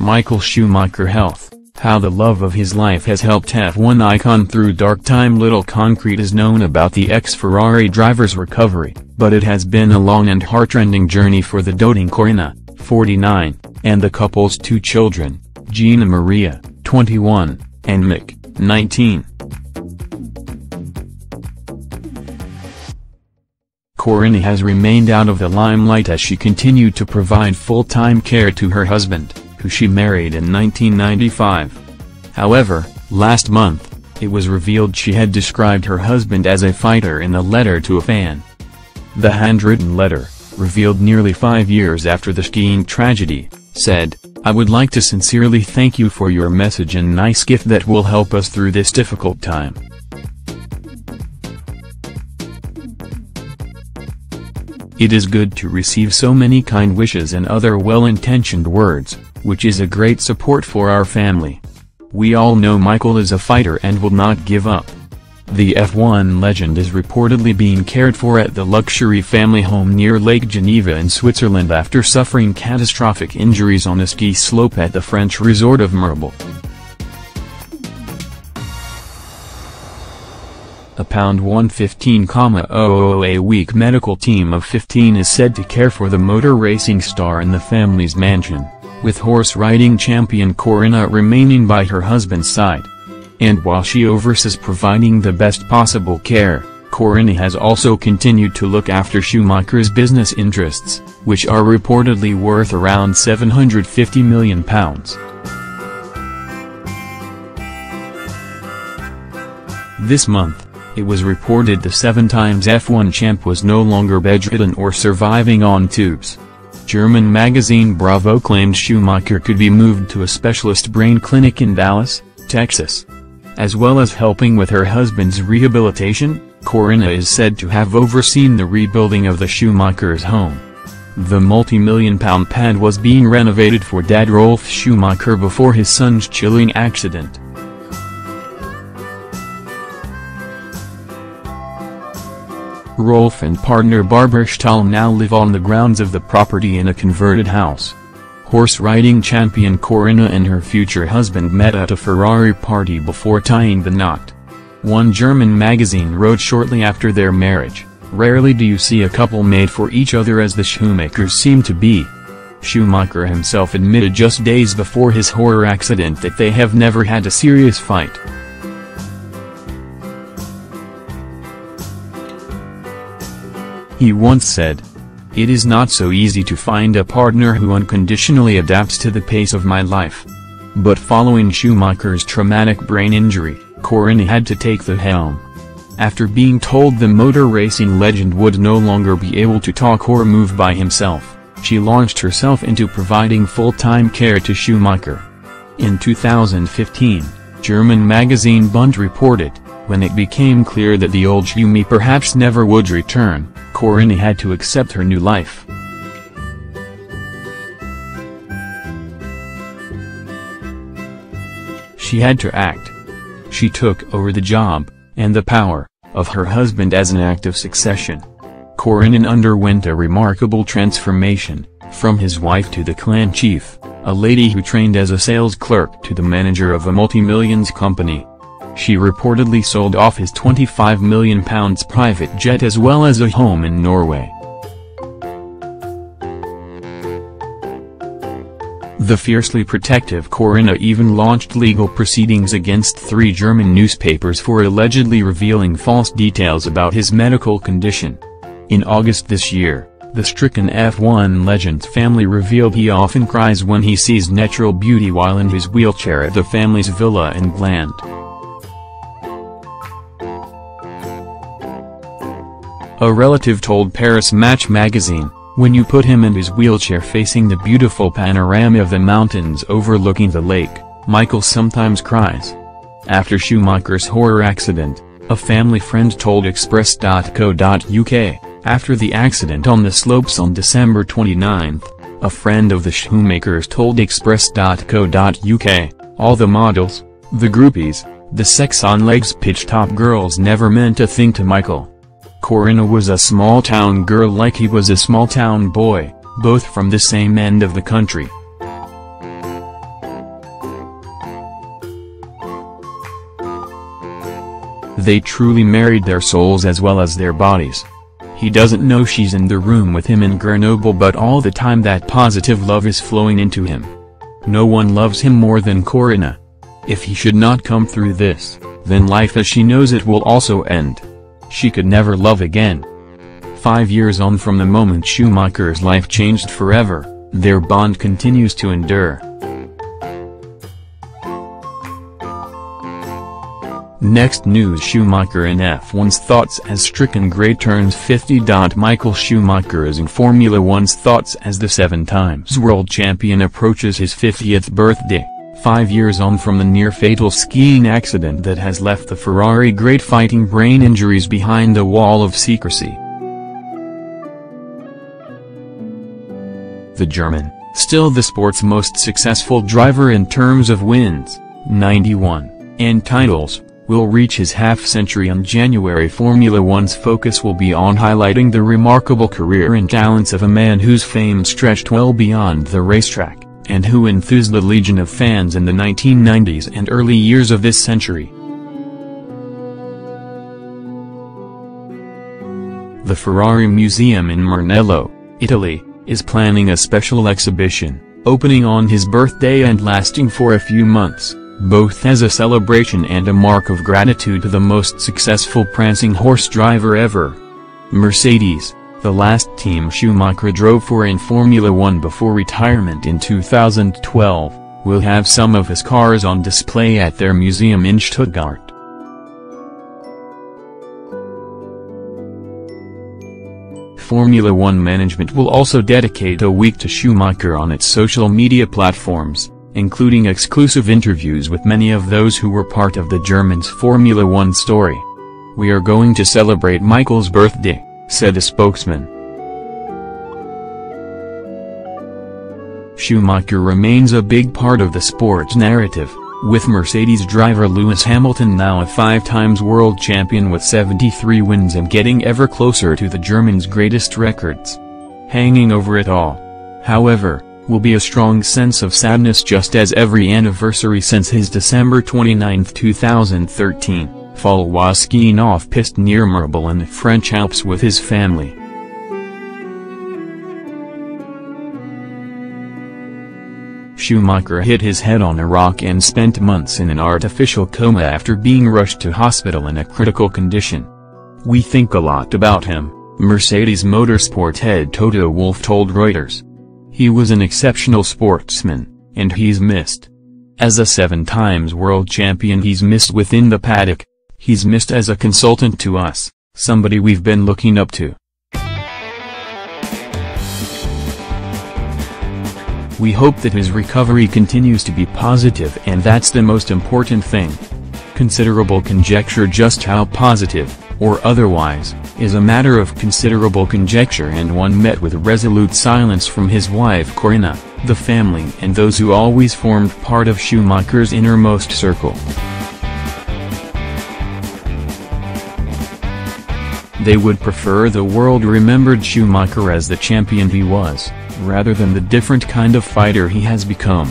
Michael Schumacher health. How the love of his life has helped F1 icon through dark time. Little concrete is known about the ex-Ferrari driver's recovery, but it has been a long and heartrending journey for the doting Corinna, 49, and the couple's two children, Gina Maria, 21, and Mick, 19. Corinna has remained out of the limelight as she continued to provide full-time care to her husband, who she married in 1995. However, last month, it was revealed she had described her husband as a fighter in a letter to a fan. The handwritten letter, revealed nearly 5 years after the skiing tragedy, said, "I would like to sincerely thank you for your message and nice gift that will help us through this difficult time. It is good to receive so many kind wishes and other well-intentioned words, which is a great support for our family. We all know Michael is a fighter and will not give up." The F1 legend is reportedly being cared for at the luxury family home near Lake Geneva in Switzerland after suffering catastrophic injuries on a ski slope at the French resort of Marbel. A £115,000 a week medical team of 15 is said to care for the motor racing star in the family's mansion, with horse riding champion Corinna remaining by her husband's side. And while she oversees providing the best possible care, Corinna has also continued to look after Schumacher's business interests, which are reportedly worth around £750 million. This month, it was reported the 7-time F1 champ was no longer bedridden or surviving on tubes. German magazine Bravo claimed Schumacher could be moved to a specialist brain clinic in Dallas, Texas. As well as helping with her husband's rehabilitation, Corinna is said to have overseen the rebuilding of the Schumacher's home. The multi-million-pound pad was being renovated for dad Rolf Schumacher before his son's chilling accident. Rolf and partner Barbara Stahl now live on the grounds of the property in a converted house. Horse riding champion Corinna and her future husband met at a Ferrari party before tying the knot. One German magazine wrote shortly after their marriage, "Rarely do you see a couple made for each other as the Schumachers seem to be." Schumacher himself admitted just days before his horror accident that they have never had a serious fight. He once said, "It is not so easy to find a partner who unconditionally adapts to the pace of my life." But following Schumacher's traumatic brain injury, Corinna had to take the helm. After being told the motor racing legend would no longer be able to talk or move by himself, she launched herself into providing full-time care to Schumacher. In 2015, German magazine Bund reported, when it became clear that the old Schumi perhaps never would return, Corinna had to accept her new life. She had to act. She took over the job, and the power, of her husband as an act of succession. Corinna underwent a remarkable transformation, from his wife to the clan chief, a lady who trained as a sales clerk to the manager of a multi-millions company. She reportedly sold off his £25 million private jet as well as a home in Norway. The fiercely protective Corinna even launched legal proceedings against 3 German newspapers for allegedly revealing false details about his medical condition. In August this year, the stricken F1 legend's family revealed he often cries when he sees natural beauty while in his wheelchair at the family's villa in Gland. A relative told Paris Match magazine, "When you put him in his wheelchair facing the beautiful panorama of the mountains overlooking the lake, Michael sometimes cries." After Schumacher's horror accident, a family friend told Express.co.uk, after the accident on the slopes on December 29, a friend of the Schumachers told Express.co.uk, "All the models, the groupies, the sex-on-legs pitch-top girls never meant a thing to Michael. Corinna was a small-town girl like he was a small-town boy, both from the same end of the country." They truly married their souls as well as their bodies. He doesn't know she's in the room with him in Grenoble, but all the time that positive love is flowing into him. No one loves him more than Corinna. If he should not come through this, then life as she knows it will also end. She could never love again. 5 years on from the moment Schumacher's life changed forever, their bond continues to endure. Next news: Schumacher in F1's thoughts as stricken great turns 50. Michael Schumacher is in Formula One's thoughts as the 7-times world champion approaches his 50th birthday, 5 years on from the near-fatal skiing accident that has left the Ferrari great fighting brain injuries behind a wall of secrecy. The German, still the sport's most successful driver in terms of wins, 91, and titles, will reach his half-century in January. Formula One's focus will be on highlighting the remarkable career and talents of a man whose fame stretched well beyond the racetrack, and who enthused the legion of fans in the 1990s and early years of this century. The Ferrari Museum in Marnello, Italy, is planning a special exhibition, opening on his birthday and lasting for a few months, both as a celebration and a mark of gratitude to the most successful prancing horse driver ever. Mercedes, the last team Schumacher drove for in Formula One before retirement in 2012, will have some of his cars on display at their museum in Stuttgart. Formula One management will also dedicate a week to Schumacher on its social media platforms, including exclusive interviews with many of those who were part of the German's Formula One story. "We are going to celebrate Michael's birthday," said a spokesman. Schumacher remains a big part of the sport's narrative, with Mercedes driver Lewis Hamilton now a 5-times world champion with 73 wins and getting ever closer to the German's greatest records. Hanging over it all, however, will be a strong sense of sadness, just as every anniversary since his December 29, 2013, fall while skiing off-piste near Marbol in the French Alps with his family. Schumacher hit his head on a rock and spent months in an artificial coma after being rushed to hospital in a critical condition. "We think a lot about him," Mercedes Motorsport head Toto Wolff told Reuters. "He was an exceptional sportsman, and he's missed. As a 7-times world champion, he's missed within the paddock. He's missed as a consultant to us, somebody we've been looking up to. We hope that his recovery continues to be positive, and that's the most important thing. Considerable conjecture just how positive, or otherwise, is a matter of considerable conjecture, and one met with resolute silence from his wife Corinna, the family and those who always formed part of Schumacher's innermost circle. They would prefer the world remembered Schumacher as the champion he was, rather than the different kind of fighter he has become."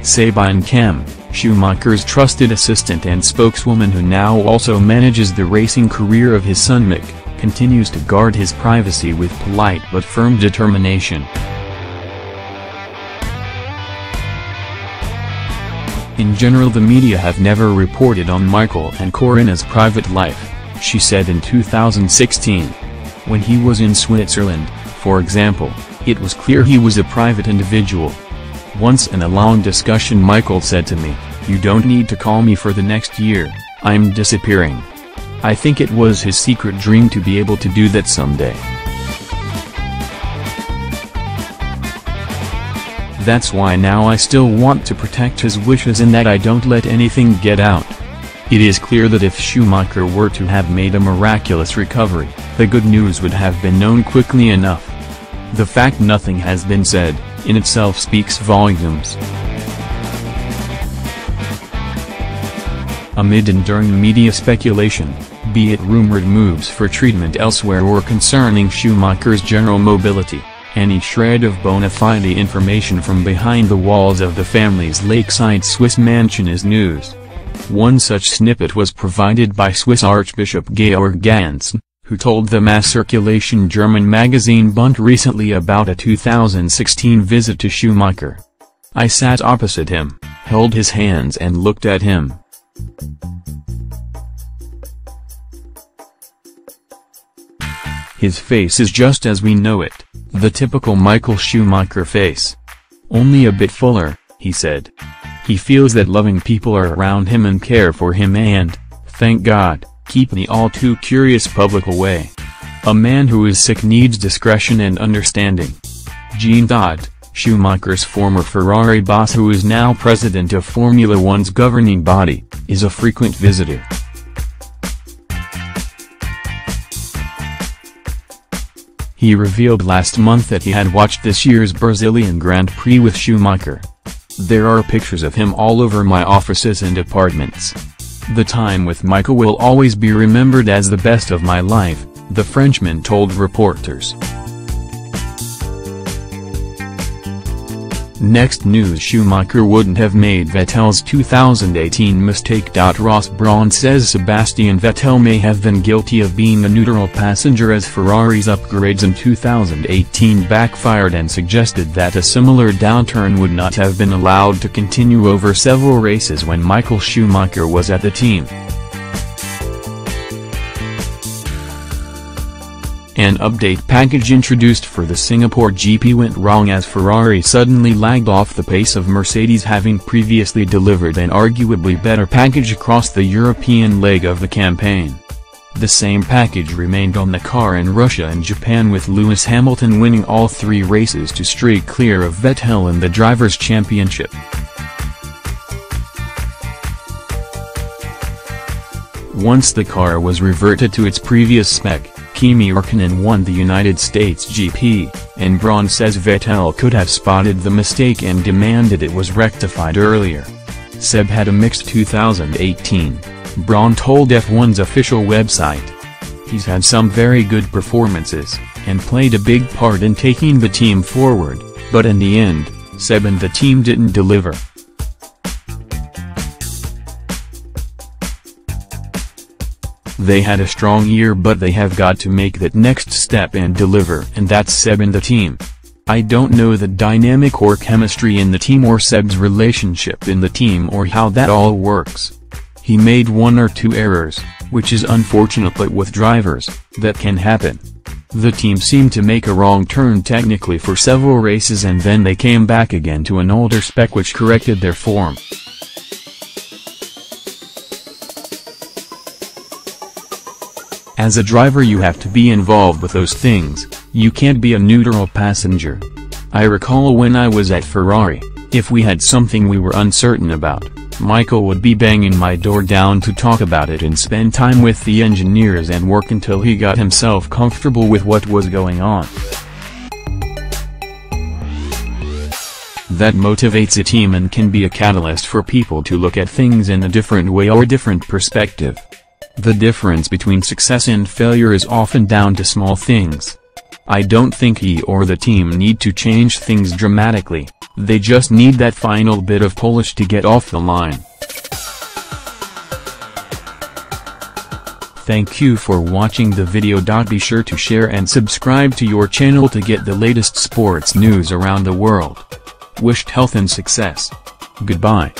Sabine Kemm, Schumacher's trusted assistant and spokeswoman who now also manages the racing career of his son Mick, continues to guard his privacy with polite but firm determination. "In general, the media have never reported on Michael and Corinna's private life," she said in 2016. "When he was in Switzerland, for example, it was clear he was a private individual. Once in a long discussion Michael said to me, 'You don't need to call me for the next year, I'm disappearing.' I think it was his secret dream to be able to do that someday. That's why now I still want to protect his wishes and that I don't let anything get out." It is clear that if Schumacher were to have made a miraculous recovery, the good news would have been known quickly enough. The fact nothing has been said, in itself speaks volumes. Amid and during media speculation, be it rumored moves for treatment elsewhere or concerning Schumacher's general mobility, any shred of bona fide information from behind the walls of the family's lakeside Swiss mansion is news. One such snippet was provided by Swiss Archbishop Georg Jansen, who told the mass-circulation German magazine Bund recently about a 2016 visit to Schumacher. "I sat opposite him, held his hands and looked at him. His face is just as we know it, the typical Michael Schumacher face. Only a bit fuller," he said. He feels that loving people are around him and care for him and, thank God, keep the all-too-curious public away. A man who is sick needs discretion and understanding. Jean Todt, Schumacher's former Ferrari boss who is now president of Formula One's governing body, is a frequent visitor. He revealed last month that he had watched this year's Brazilian Grand Prix with Schumacher. "There are pictures of him all over my offices and apartments. The time with Michael will always be remembered as the best of my life," the Frenchman told reporters. Next news: Schumacher wouldn't have made Vettel's 2018 mistake. Ross Brawn says Sebastian Vettel may have been guilty of being a neutral passenger as Ferrari's upgrades in 2018 backfired, and suggested that a similar downturn would not have been allowed to continue over several races when Michael Schumacher was at the team. An update package introduced for the Singapore GP went wrong as Ferrari suddenly lagged off the pace of Mercedes, having previously delivered an arguably better package across the European leg of the campaign. The same package remained on the car in Russia and Japan, with Lewis Hamilton winning all three races to stray clear of Vettel in the Drivers' Championship. Once the car was reverted to its previous spec, Kimi Räikkönen won the United States GP, and Brawn says Vettel could have spotted the mistake and demanded it was rectified earlier. Seb had a mixed 2018, Brawn told F1's official website. He's had some very good performances, and played a big part in taking the team forward, but in the end, Seb and the team didn't deliver. They had a strong year, but they have got to make that next step and deliver, and that's Seb and the team. I don't know the dynamic or chemistry in the team or Seb's relationship in the team or how that all works. He made one or two errors, which is unfortunate, but with drivers, that can happen. The team seemed to make a wrong turn technically for several races, and then they came back again to an older spec which corrected their form. As a driver you have to be involved with those things, you can't be a neutral passenger. I recall when I was at Ferrari, if we had something we were uncertain about, Michael would be banging my door down to talk about it and spend time with the engineers and work until he got himself comfortable with what was going on. That motivates a team and can be a catalyst for people to look at things in a different way or different perspective. The difference between success and failure is often down to small things. I don't think he or the team need to change things dramatically, they just need that final bit of polish to get off the line. Thank you for watching the video. Be sure to share and subscribe to your channel to get the latest sports news around the world. Wished health and success. Goodbye.